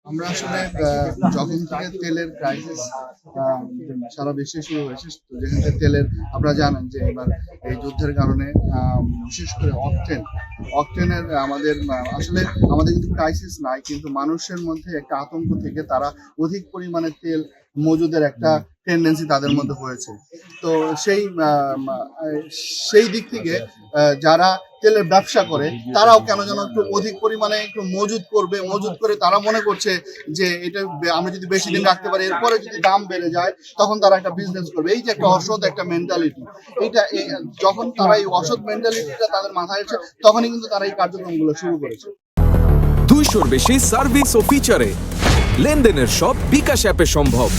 আমরা আসলে যখন থেকে তেলের ক্রাইসিস সারা বিশ্বে শুরু হয়েছে, তো যেখান থেকে তেলের আপনারা জানেন যে এবার এই যুদ্ধের কারণে বিশেষ করে অকটেনের আমাদের আসলে আমাদের কিন্তু ক্রাইসিস নাই, কিন্তু মানুষের মধ্যে একটা আতঙ্ক থেকে তারা অধিক পরিমাণে তেল মজুদের একটা টেন্ডেন্সি তাদের মধ্যে হয়েছে। তো সেই দিক থেকে যারা তেলের ব্যবসা করে তারাও কেন যেন একটু অধিক পরিমাণে একটু মজুদ করে তারা মনে করছে যে এটা আমরা যদি বেশি দিন রাখতে পারি, এরপরে যদি দাম বেড়ে যায় তখন তারা একটা বিজনেস করবে। এই যে একটা অসৎ একটা মেন্টালিটি, যখন তারা এই অসৎ মেন্টালিটিটা তাদের মাথায় এসে তখনই কিন্তু তারা এই কার্যক্রমগুলো শুরু করেছে। 200-র বেশি সার্ভিস ও ফিচারে লেনদেনের সব বিকাশ অ্যাপে সম্ভব।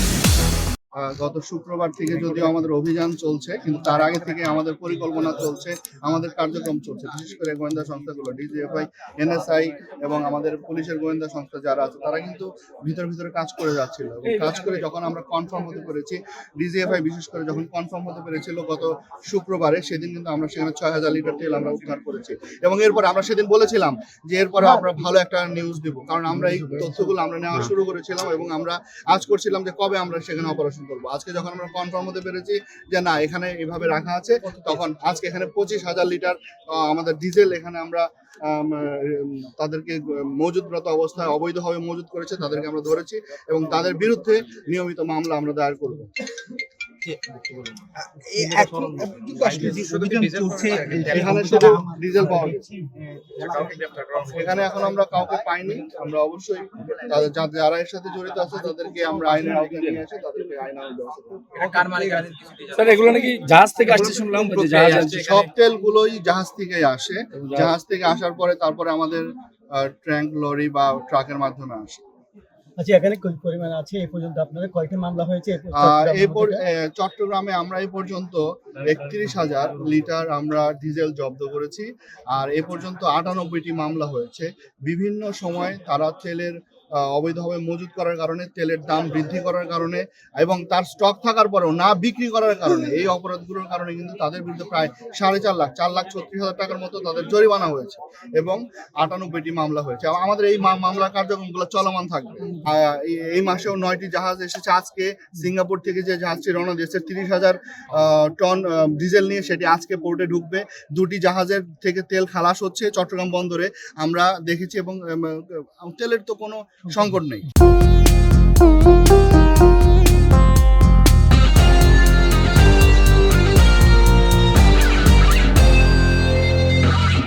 গত শুক্রবার থেকে যদিও আমাদের অভিযান চলছে, কিন্তু তার আগে থেকে আমাদের পরিকল্পনা চলছে, আমাদের কার্যক্রম চলছে। বিশেষ করে গোয়েন্দা সংস্থাগুলো ডিজিএফআই, এনএসআই এবং আমাদের পুলিশের গোয়েন্দা সংস্থা যারা আছে তারা কিন্তু ভিতরে কাজ করে যাচ্ছিল, এবং কাজ করে যখন আমরা কনফার্ম হতে পেরেছি, ডিজিএফআই বিশেষ করে যখন কনফার্ম হতে পেরেছিল গত শুক্রবারে, সেদিন কিন্তু আমরা সেখানে 6000 লিটার তেল আমরা উদ্ধার করেছি। এবং এরপরে আমরা সেদিন বলেছিলাম যে এরপরে আমরা ভালো একটা নিউজ দিব, কারণ আমরা এই তথ্যগুলো আমরা নেওয়া শুরু করেছিলাম এবং আমরা আজ করছিলাম যে কবে আমরা সেখানে অপারেশন করবো। আজকে যখন আমরা কনফার্ম হতে পেরেছি যে না এখানে এভাবে রাখা আছে, তখন আজকে এখানে 25,000 লিটার আমাদের ডিজেল এখানে আমরা তাদেরকে মজুদরত অবস্থায় অবৈধভাবে মজুদ করেছে, তাদেরকে আমরা ধরেছি এবং তাদের বিরুদ্ধে নিয়মিত মামলা আমরা দায়ের করবো। এখানে শুধু ডিজেল পাওয়া গেছে, এখানে এখন আমরা কাউকে পাইনি। আমরা অবশ্যই তাদের যারা এর সাথে জড়িত আছে তাদেরকে আমরা আইনের আওতায় নিয়ে আসি, তাদেরকে আইনের স্যার এগুলো নাকি জাহাজ থেকে আসছে শুনলাম, সব তেলগুলোই জাহাজ থেকেই আসে। জাহাজ থেকে আসার পরে তারপরে আমাদের ট্যাঙ্ক, লরি বা ট্রাকের মাধ্যমে আসে। আচ্ছা, এখানে কি পরিমাণ আছে এই পর্যন্ত আপনাদের কয়টা মামলা হয়েছে? চট্টগ্রামে আমরা এই পর্যন্ত 31,000 লিটার আমরা ডিজেল জব্দ করেছি, আর এ পর্যন্ত 98টি মামলা হয়েছে। বিভিন্ন সময় তারা তেলের অবৈধভাবে মজুদ করার কারণে, তেলের দাম বৃদ্ধি করার কারণে এবং তার স্টক থাকার পরেও না বিক্রি করার কারণে, এই অপরাধগুলোর কারণে কিন্তু তাদের বিরুদ্ধে প্রায় 4,36,000 টাকার মতো তাদের জরিমানা হয়েছে এবং 98টি মামলা হয়েছে। আমাদের এই মামলা কার্যক্রমগুলো চলমান থাকবে। এই মাসেও 9টি জাহাজ এসেছে। আজকে সিঙ্গাপুর থেকে যে জাহাজটি রওনা দিয়েছে 30,000 টন ডিজেল নিয়ে, সেটি আজকে পোর্টে ঢুকবে। 2টি জাহাজের থেকে তেল খালাস হচ্ছে চট্টগ্রাম বন্দরে, আমরা দেখেছি, এবং তেলের তো কোনো সংকট নেই।